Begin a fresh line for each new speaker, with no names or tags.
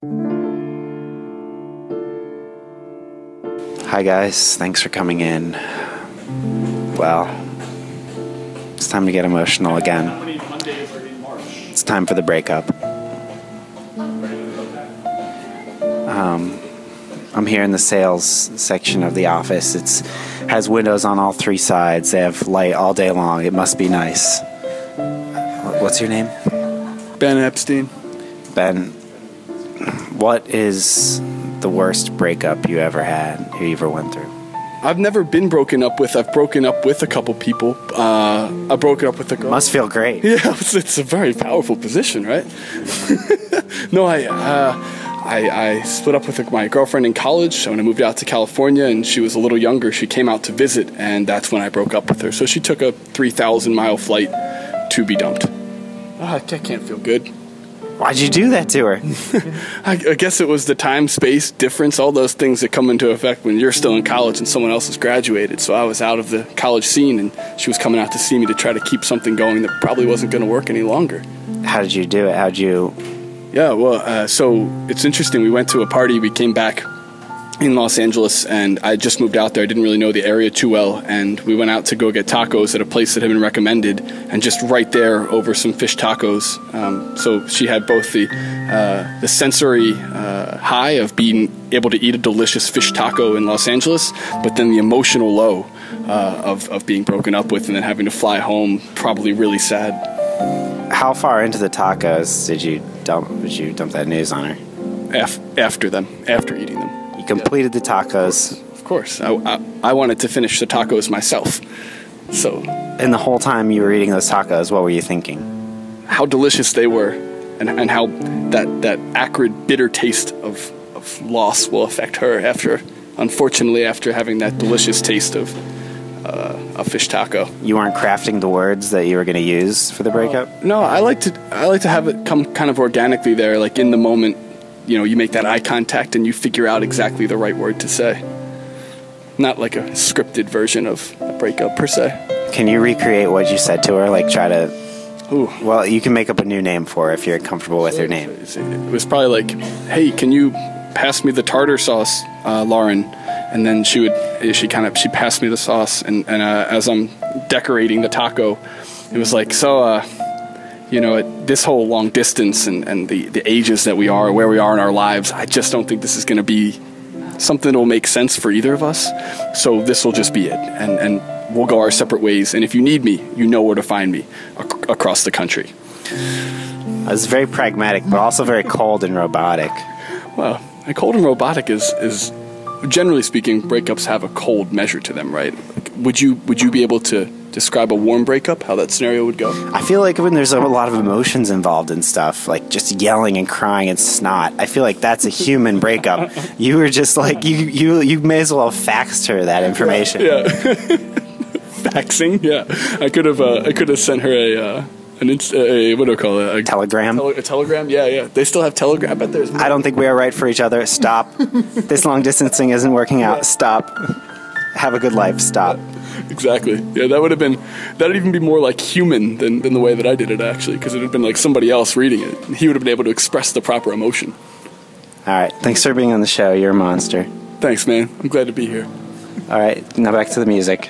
Hi guys, thanks for coming in. Well, it's time to get emotional again. It's time for the breakup. I'm here in the sales section of the office. It has windows on all three sides. They have light all day long. It must be nice. What's your name?
Ben Epstein.
Ben, what is the worst breakup you ever had, you ever went through?
I've never been broken up with. I've broken up with a couple people. I broke up with a girl.
Must feel great.
Yeah, it's a very powerful position, right? No, I split up with my girlfriend in college. So when I moved out to California and she was a little younger, she came out to visit, and that's when I broke up with her. So she took a 3,000-mile flight to be dumped. I can't feel good.
Why'd you do that to her?
I guess it was the time, space, difference, all those things that come into effect when you're still in college and someone else has graduated. So I was out of the college scene, and she was coming out to see me to try to keep something going that probably wasn't going to work any longer.
How did you do it? How'd you...
Yeah, well, so it's interesting. We went to a party. We came back in Los Angeles, and I just moved out there. I didn't really know the area too well, and we went out to go get tacos at a place that had been recommended, and just right there over some fish tacos. So she had both the sensory high of being able to eat a delicious fish taco in Los Angeles, but then the emotional low of being broken up with and then having to fly home, probably really sad.
How far into the tacos did you dump that news on her?
After eating them.
Completed the tacos.
Of course. I wanted to finish the tacos myself. So.
And the whole time you were eating those tacos, what were you thinking?
How delicious they were, and how that acrid, bitter taste of loss will affect her unfortunately, after having that delicious taste of a fish taco.
You weren't crafting the words that you were going to use for the breakup?
No, I like to have it come kind of organically there, like in the moment. You know, you make that eye contact and you figure out exactly the right word to say. Not like a scripted version of a breakup, per se.
Can you recreate what you said to her? Like, try to...
Ooh.
Well, you can make up a new name for her if you're comfortable with her name.
It was probably like, hey, can you pass me the tartar sauce, Lauren? And then she passed me the sauce, and as I'm decorating the taco, it was like, so, you know, this whole long distance and the ages that we are, where we are in our lives, I just don't think this is going to be something that will make sense for either of us. So this will just be it. And we'll go our separate ways. And if you need me, you know where to find me across the country.
It's very pragmatic, but also very cold and robotic.
Well, cold and robotic is generally speaking, breakups have a cold measure to them, right? Like, would you be able to describe a warm breakup, how that scenario would go?
I feel like when there's a lot of emotions involved in stuff, like just yelling and crying and snot, I feel like that's a human breakup. You were just like, you may as well have faxed her that information.
Yeah. Faxing? Yeah. I could have sent her what do I call it?
A telegram?
A telegram? Yeah. They still have telegram. I bet there's more.
I don't think we are right for each other. Stop. This long distancing isn't working out. Stop. Have a good life. Stop.
Exactly. Yeah, that'd even be more like human than the way that I did it, actually, because it would have been like somebody else reading it. He would have been able to express the proper emotion.
All right. Thanks for being on the show. You're a monster.
Thanks, man. I'm glad to be here.
All right. Now back to the music.